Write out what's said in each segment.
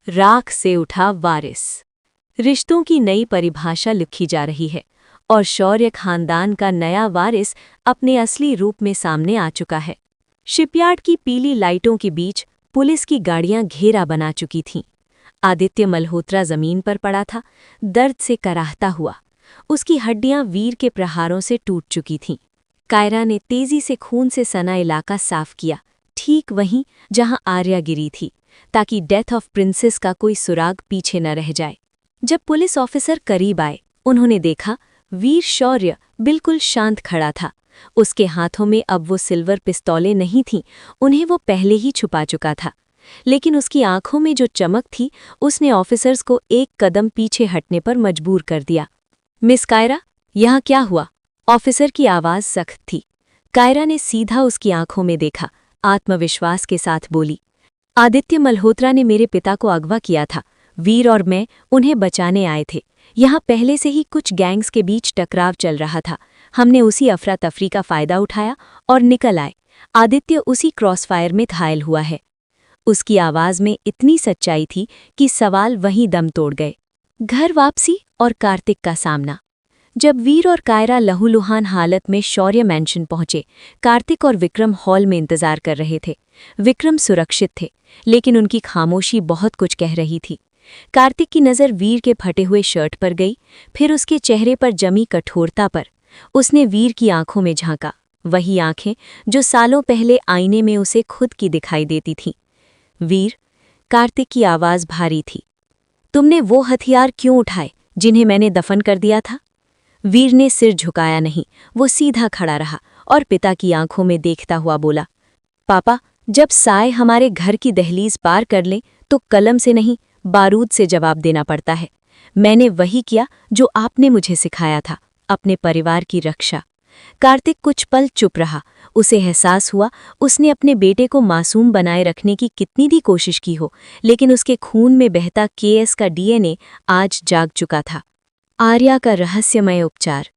राख से उठा वारिस। रिश्तों की नई परिभाषा लिखी जा रही है और शौर्य खानदान का नया वारिस अपने असली रूप में सामने आ चुका है। शिपयार्ड की पीली लाइटों के बीच पुलिस की गाड़ियां घेरा बना चुकी थीं। आदित्य मल्होत्रा जमीन पर पड़ा था, दर्द से कराहता हुआ। उसकी हड्डियां वीर के प्रहारों से टूट चुकी थीं। कायरा ने तेजी से खून से सना इलाका साफ किया, ठीक वहीं जहां आर्या गिरी थी, ताकि डेथ ऑफ प्रिंसेस का कोई सुराग पीछे न रह जाए। जब पुलिस ऑफिसर करीब आए, उन्होंने देखा वीर शौर्य बिल्कुल शांत खड़ा था। उसके हाथों में अब वो सिल्वर पिस्तौलें नहीं थीं, उन्हें वो पहले ही छुपा चुका था। लेकिन उसकी आंखों में जो चमक थी, उसने ऑफिसर्स को एक कदम पीछे हटने पर मजबूर कर दिया। मिस कायरा, यहाँ क्या हुआ? ऑफिसर की आवाज़ सख्त थी। कायरा ने सीधा उसकी आंखों में देखा, आत्मविश्वास के साथ बोली, आदित्य मल्होत्रा ने मेरे पिता को अगवा किया था। वीर और मैं उन्हें बचाने आए थे। यहाँ पहले से ही कुछ गैंग्स के बीच टकराव चल रहा था। हमने उसी अफरा तफरी का फायदा उठाया और निकल आए। आदित्य उसी क्रॉसफायर में घायल हुआ है। उसकी आवाज़ में इतनी सच्चाई थी कि सवाल वहीं दम तोड़ गए। घर वापसी और कार्तिक का सामना। जब वीर और कायरा लहूलुहान हालत में शौर्य मैंशन पहुंचे, कार्तिक और विक्रम हॉल में इंतजार कर रहे थे। विक्रम सुरक्षित थे, लेकिन उनकी खामोशी बहुत कुछ कह रही थी। कार्तिक की नज़र वीर के फटे हुए शर्ट पर गई, फिर उसके चेहरे पर जमी कठोरता पर। उसने वीर की आंखों में झांका, वही आंखें जो सालों पहले आईने में उसे खुद की दिखाई देती थीं। वीर, कार्तिक की आवाज़ भारी थी, तुमने वो हथियार क्यों उठाए जिन्हें मैंने दफन कर दिया था? वीर ने सिर झुकाया नहीं, वो सीधा खड़ा रहा और पिता की आंखों में देखता हुआ बोला, पापा, जब साए हमारे घर की दहलीज पार कर लें तो कलम से नहीं, बारूद से जवाब देना पड़ता है। मैंने वही किया जो आपने मुझे सिखाया था, अपने परिवार की रक्षा। कार्तिक कुछ पल चुप रहा। उसे एहसास हुआ उसने अपने बेटे को मासूम बनाए रखने की कितनी भी कोशिश की हो, लेकिन उसके खून में बहता केएस का डीएनए आज जाग चुका था। आर्या का रहस्यमय उपचार।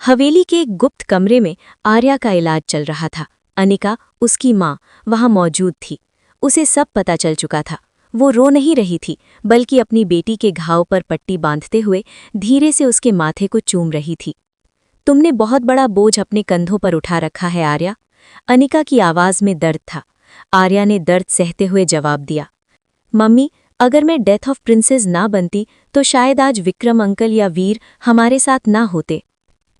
हवेली के एक गुप्त कमरे में आर्या का इलाज चल रहा था। अनिका, उसकी माँ, वहां मौजूद थी। उसे सब पता चल चुका था। वो रो नहीं रही थी, बल्कि अपनी बेटी के घाव पर पट्टी बांधते हुए धीरे से उसके माथे को चूम रही थी। तुमने बहुत बड़ा बोझ अपने कंधों पर उठा रखा है आर्या। अनिका की आवाज़ में दर्द था। आर्या ने दर्द सहते हुए जवाब दिया, मम्मी, अगर मैं डेथ ऑफ प्रिंसेस ना बनती तो शायद आज विक्रम अंकल या वीर हमारे साथ ना होते।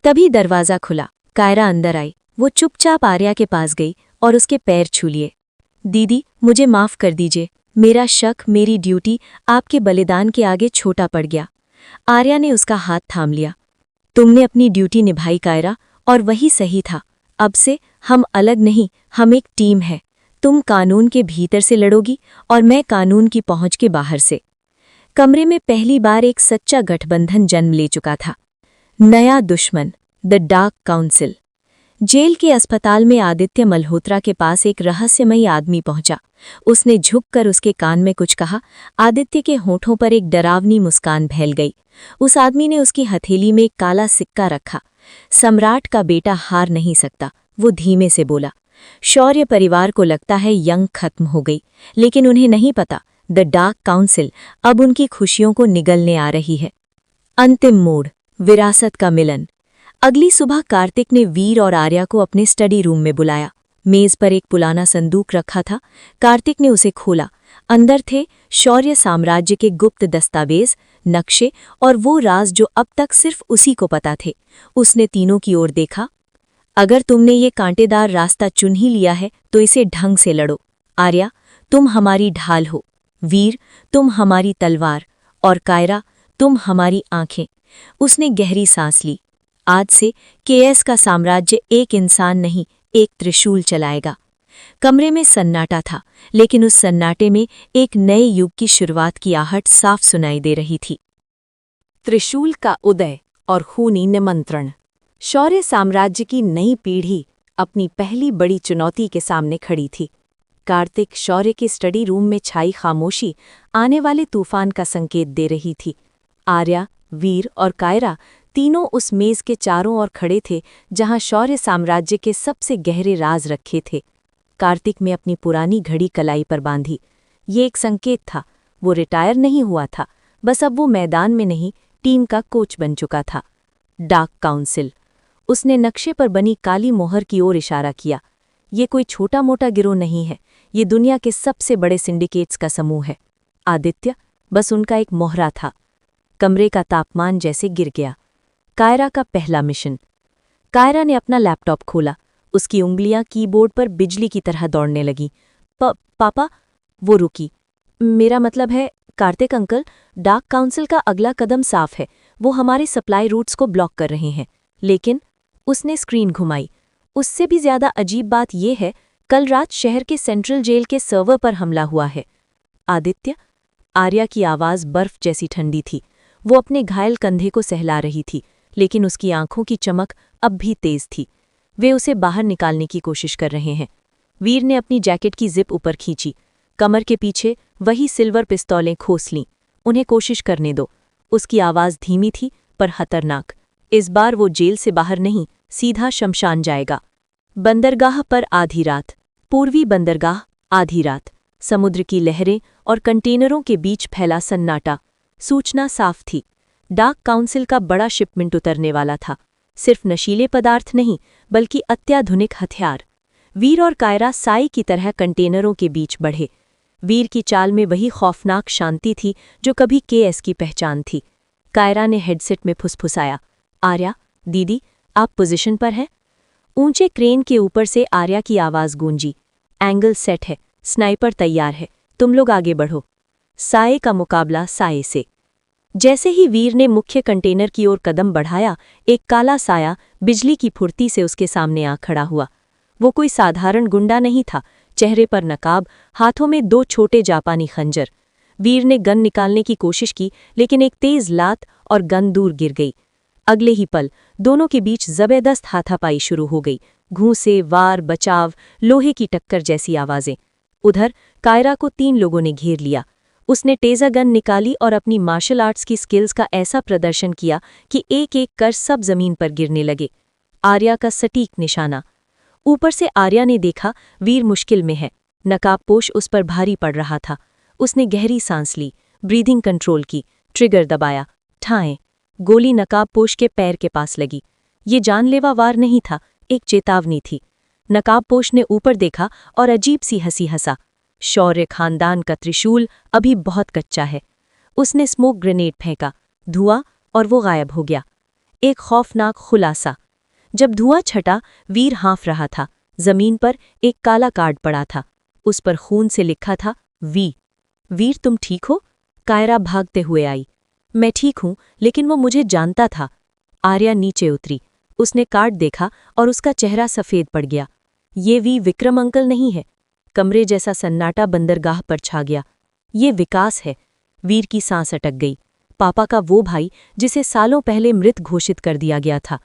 तभी दरवाज़ा खुला। कायरा अंदर आई। वो चुपचाप आर्या के पास गई और उसके पैर छू लिए। दीदी, मुझे माफ़ कर दीजिए। मेरा शक, मेरी ड्यूटी आपके बलिदान के आगे छोटा पड़ गया। आर्या ने उसका हाथ थाम लिया। तुमने अपनी ड्यूटी निभाई कायरा, और वही सही था। अब से हम अलग नहीं, हम एक टीम है। तुम कानून के भीतर से लड़ोगी और मैं कानून की पहुंच के बाहर से। कमरे में पहली बार एक सच्चा गठबंधन जन्म ले चुका था। नया दुश्मन, द डार्क काउंसिल। जेल के अस्पताल में आदित्य मल्होत्रा के पास एक रहस्यमयी आदमी पहुंचा। उसने झुककर उसके कान में कुछ कहा। आदित्य के होठों पर एक डरावनी मुस्कान फैल गई। उस आदमी ने उसकी हथेली में एक काला सिक्का रखा। सम्राट का बेटा हार नहीं सकता, वो धीमे से बोला। शौर्य परिवार को लगता है यंग खत्म हो गई, लेकिन उन्हें नहीं पता, द डार्क काउंसिल अब उनकी खुशियों को निगलने आ रही है। अंतिम मोड़, विरासत का मिलन। अगली सुबह कार्तिक ने वीर और आर्या को अपने स्टडी रूम में बुलाया। मेज पर एक पुराना संदूक रखा था। कार्तिक ने उसे खोला। अंदर थे शौर्य साम्राज्य के गुप्त दस्तावेज, नक्शे और वो राज जो अब तक सिर्फ उसी को पता थे। उसने तीनों की ओर देखा। अगर तुमने ये कांटेदार रास्ता चुन ही लिया है तो इसे ढंग से लड़ो। आर्या, तुम हमारी ढाल हो। वीर, तुम हमारी तलवार। और कायरा, तुम हमारी आंखें। उसने गहरी सांस ली। आज से केएस का साम्राज्य एक इंसान नहीं, एक त्रिशूल चलाएगा। कमरे में सन्नाटा था, लेकिन उस सन्नाटे में एक नए युग की शुरुआत की आहट साफ सुनाई दे रही थी। त्रिशूल का उदय और खूनी निमंत्रण। शौर्य साम्राज्य की नई पीढ़ी अपनी पहली बड़ी चुनौती के सामने खड़ी थी। कार्तिक शौर्य के स्टडी रूम में छाई खामोशी आने वाले तूफान का संकेत दे रही थी। आर्या, वीर और कायरा तीनों उस मेज के चारों ओर खड़े थे जहां शौर्य साम्राज्य के सबसे गहरे राज रखे थे। कार्तिक में अपनी पुरानी घड़ी कलाई पर बांधी। ये एक संकेत था, वो रिटायर नहीं हुआ था, बस अब वो मैदान में नहीं, टीम का कोच बन चुका था। Dark council. उसने नक्शे पर बनी काली मोहर की ओर इशारा किया। ये कोई छोटा मोटा गिरोह नहीं है, ये दुनिया के सबसे बड़े सिंडिकेट्स का समूह है। आदित्य बस उनका एक मोहरा था। कमरे का तापमान जैसे गिर गया। कायरा का पहला मिशन। कायरा ने अपना लैपटॉप खोला। उसकी उंगलियां कीबोर्ड पर बिजली की तरह दौड़ने लगीं। पापा। वो रुकी। मेरा मतलब है कार्तिक अंकल, डार्क काउंसिल का अगला कदम साफ है। वो हमारे सप्लाई रूट्स को ब्लॉक कर रहे हैं। लेकिन उसने स्क्रीन घुमाई। उससे भी ज्यादा अजीब बात यह है, कल रात शहर के सेंट्रल जेल के सर्वर पर हमला हुआ है। आदित्य। आर्या की आवाज बर्फ जैसी ठंडी थी। वो अपने घायल कंधे को सहला रही थी, लेकिन उसकी आंखों की चमक अब भी तेज थी। वे उसे बाहर निकालने की कोशिश कर रहे हैं। वीर ने अपनी जैकेट की जिप ऊपर खींची। कमर के पीछे वही सिल्वर पिस्तौलें खोस लीं। उन्हें कोशिश करने दो। उसकी आवाज धीमी थी पर खतरनाक। इस बार वो जेल से बाहर नहीं, सीधा शमशान जाएगा। बंदरगाह पर आधी रात। पूर्वी बंदरगाह, आधी रात। समुद्र की लहरें और कंटेनरों के बीच फैला सन्नाटा। सूचना साफ थी। डार्क काउंसिल का बड़ा शिपमेंट उतरने वाला था। सिर्फ नशीले पदार्थ नहीं, बल्कि अत्याधुनिक हथियार। वीर और कायरा साई की तरह कंटेनरों के बीच बढ़े। वीर की चाल में वही खौफनाक शांति थी जो कभी केएस की पहचान थी। कायरा ने हेडसेट में फुसफुसाया, आर्या, दीदी, आप पोजीशन पर हैं? ऊंचे क्रेन के ऊपर से आर्या की आवाज गूंजी। एंगल सेट है, स्नाइपर तैयार है, तुम लोग आगे बढ़ो। साए का मुकाबला साए से। जैसे ही वीर ने मुख्य कंटेनर की ओर कदम बढ़ाया, एक काला साया बिजली की फुर्ती से उसके सामने आ खड़ा हुआ। वो कोई साधारण गुंडा नहीं था। चेहरे पर नकाब, हाथों में 2 छोटे जापानी खंजर। वीर ने गन निकालने की कोशिश की, लेकिन एक तेज लात और गन दूर गिर गई। अगले ही पल दोनों के बीच जबरदस्त हाथापाई शुरू हो गई। घूंसे, वार, बचाव, लोहे की टक्कर जैसी आवाजें। उधर कायरा को 3 लोगों ने घेर लिया। उसने टेजर गन निकाली और अपनी मार्शल आर्ट्स की स्किल्स का ऐसा प्रदर्शन किया कि एक-एक कर सब जमीन पर गिरने लगे। आर्या का सटीक निशाना। ऊपर से आर्या ने देखा वीर मुश्किल में है। नकाबपोश उस पर भारी पड़ रहा था। उसने गहरी सांस ली, ब्रीदिंग कंट्रोल की, ट्रिगर दबाया। ठाएं। गोली नकाबपोश के पैर के पास लगी। ये जानलेवा वार नहीं था, एक चेतावनी थी। नकाबपोश ने ऊपर देखा और अजीब सी हंसी हंसा। शौर्य खानदान का त्रिशूल अभी बहुत कच्चा है। उसने स्मोक ग्रेनेड फेंका, धुआं, और वो गायब हो गया। एक खौफनाक खुलासा। जब धुआं छटा, वीर हाँफ रहा था। जमीन पर एक काला कार्ड पड़ा था। उस पर खून से लिखा था वीर, तुम ठीक हो? कायरा भागते हुए आई। मैं ठीक हूं, लेकिन वो मुझे जानता था। आर्या नीचे उतरी। उसने कार्ड देखा और उसका चेहरा सफेद पड़ गया। ये विक्रम अंकल नहीं है। कमरे जैसा सन्नाटा बंदरगाह पर छा गया। ये विकास है। वीर की सांस अटक गई। पापा का वो भाई जिसे सालों पहले मृत घोषित कर दिया गया था।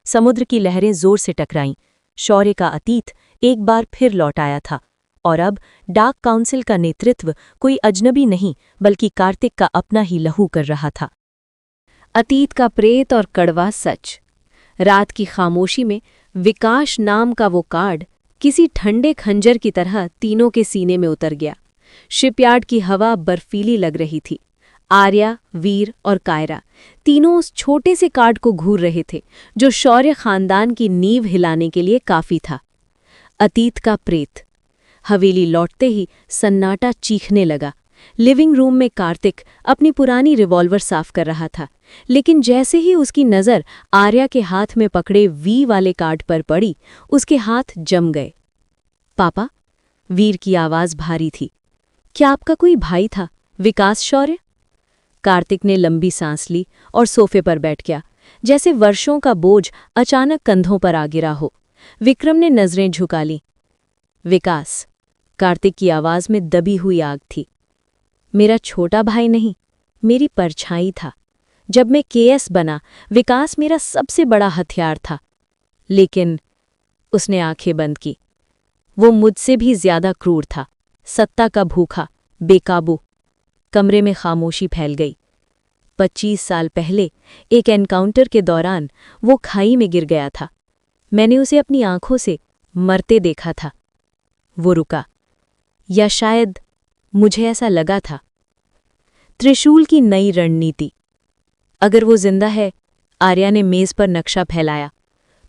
समुद्र की लहरें जोर से टकराईं। शौर्य का अतीत एक बार फिर लौट आया था। और अब डार्क काउंसिल का नेतृत्व कोई अजनबी नहीं, बल्कि कार्तिक का अपना ही लहू कर रहा था। अतीत का प्रेत और कड़वा सच। रात की खामोशी में विकास नाम का वो कार्ड किसी ठंडे खंजर की तरह तीनों के सीने में उतर गया। शिपयार्ड की हवा बर्फीली लग रही थी। आर्या, वीर और कायरा तीनों उस छोटे से कार्ड को घूर रहे थे, जो शौर्य खानदान की नींव हिलाने के लिए काफी था। अतीत का प्रेत। हवेली लौटते ही सन्नाटा चीखने लगा। लिविंग रूम में कार्तिक अपनी पुरानी रिवॉल्वर साफ कर रहा था, लेकिन जैसे ही उसकी नज़र आर्या के हाथ में पकड़े वाले कार्ड पर पड़ी, उसके हाथ जम गए। पापा? वीर की आवाज़ भारी थी। क्या आपका कोई भाई था, विकास शौर्य? कार्तिक ने लंबी सांस ली और सोफे पर बैठ गया, जैसे वर्षों का बोझ अचानक कंधों पर आ गिरा हो। विक्रम ने नजरें झुका ली। विकास। कार्तिक की आवाज में दबी हुई आग थी। मेरा छोटा भाई नहीं, मेरी परछाई था। जब मैं केएस बना, विकास मेरा सबसे बड़ा हथियार था। लेकिन उसने आंखें बंद की। वो मुझसे भी ज्यादा क्रूर था, सत्ता का भूखा, बेकाबू। कमरे में खामोशी फैल गई। 25 साल पहले एक एनकाउंटर के दौरान वो खाई में गिर गया था। मैंने उसे अपनी आंखों से मरते देखा था। वो रुका, या शायद मुझे ऐसा लगा था। त्रिशूल की नई रणनीति। अगर वो जिंदा है, आर्या ने मेज पर नक्शा फैलाया,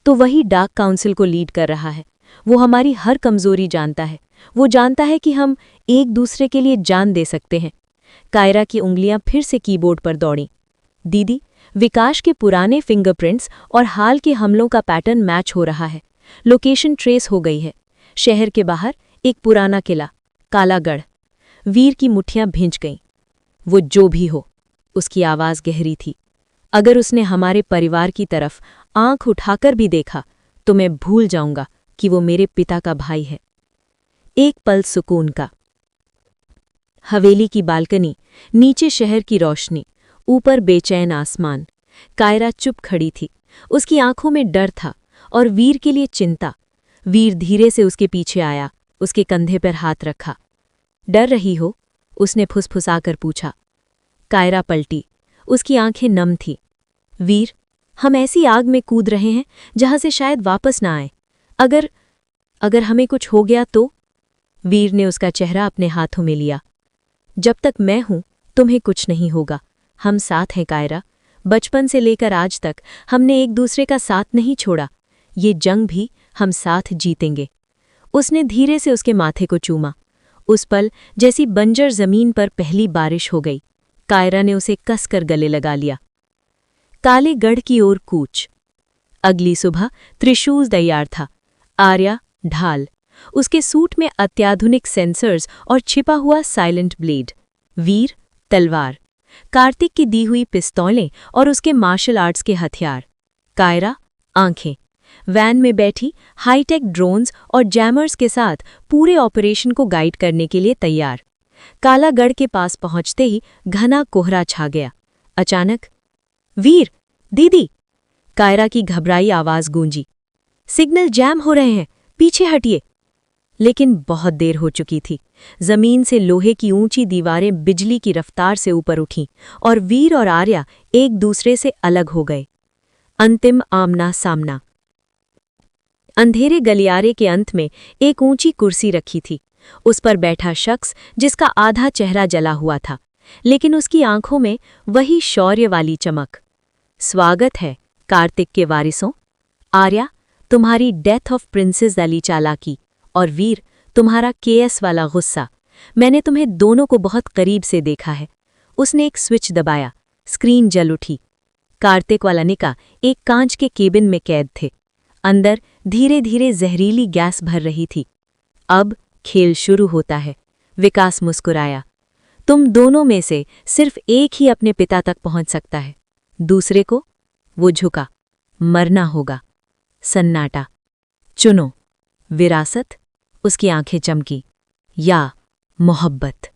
तो वही डार्क काउंसिल को लीड कर रहा है। वो हमारी हर कमजोरी जानता है। वो जानता है कि हम एक दूसरे के लिए जान दे सकते हैं। कायरा की उंगलियां फिर से कीबोर्ड पर दौड़ीं। दीदी, विकास के पुराने फिंगरप्रिंट्स और हाल के हमलों का पैटर्न मैच हो रहा है। लोकेशन ट्रेस हो गई है। शहर के बाहर एक पुराना किला, कालागढ़। वीर की मुट्ठियां भिंच गईं। वो जो भी हो, उसकी आवाज गहरी थी। अगर उसने हमारे परिवार की तरफ आंख उठाकर भी देखा, तो मैं भूल जाऊंगा कि वो मेरे पिता का भाई है। एक पल सुकून का। हवेली की बालकनी, नीचे शहर की रोशनी, ऊपर बेचैन आसमान। कायरा चुप खड़ी थी। उसकी आंखों में डर था और वीर के लिए चिंता। वीर धीरे से उसके पीछे आया, उसके कंधे पर हाथ रखा। डर रही हो? उसने फुसफुसाकर पूछा। कायरा पलटी। उसकी आंखें नम थीं। वीर, हम ऐसी आग में कूद रहे हैं जहां से शायद वापस ना आए। अगर हमें कुछ हो गया तो? वीर ने उसका चेहरा अपने हाथों में लिया। जब तक मैं हूं, तुम्हें कुछ नहीं होगा। हम साथ हैं कायरा। बचपन से लेकर आज तक हमने एक दूसरे का साथ नहीं छोड़ा। ये जंग भी हम साथ जीतेंगे। उसने धीरे से उसके माथे को चूमा। उस पल जैसी बंजर जमीन पर पहली बारिश हो गई। कायरा ने उसे कसकर गले लगा लिया। काले गढ़ की ओर कूच। अगली सुबह त्रिशूल तैयार था। आर्या ढाल, उसके सूट में अत्याधुनिक सेंसर्स और छिपा हुआ साइलेंट ब्लेड। वीर तलवार, कार्तिक की दी हुई पिस्तौलें और उसके मार्शल आर्ट्स के हथियार। कायरा आंखें, वैन में बैठी हाईटेक ड्रोन्स और जैमर्स के साथ पूरे ऑपरेशन को गाइड करने के लिए तैयार। कालागढ़ के पास पहुंचते ही घना कोहरा छा गया। अचानक, वीर, दीदी! कायरा की घबराई आवाज गूंजी। सिग्नल जैम हो रहे हैं, पीछे हटिए। लेकिन बहुत देर हो चुकी थी। जमीन से लोहे की ऊंची दीवारें बिजली की रफ्तार से ऊपर उठीं और वीर और आर्या एक दूसरे से अलग हो गए। अंतिम आमना सामना। अंधेरे गलियारे के अंत में एक ऊंची कुर्सी रखी थी। उस पर बैठा शख्स जिसका आधा चेहरा जला हुआ था, लेकिन उसकी आंखों में वही शौर्य वाली चमक। स्वागत है कार्तिक के वारिसों। आर्या, तुम्हारी डेथ ऑफ प्रिंसेस अली चालाकी, और वीर, तुम्हारा केएस वाला गुस्सा। मैंने तुम्हें दोनों को बहुत करीब से देखा है। उसने एक स्विच दबाया। स्क्रीन जल उठी। कार्तिक वाला निका एक कांच के केबिन में कैद थे। अंदर धीरे धीरे जहरीली गैस भर रही थी। अब खेल शुरू होता है। विकास मुस्कुराया। तुम दोनों में से सिर्फ एक ही अपने पिता तक पहुंच सकता है। दूसरे को? वो झुका। मरना होगा। सन्नाटा। चुनो, विरासत? उसकी आंखें चमकी। या मोहब्बत?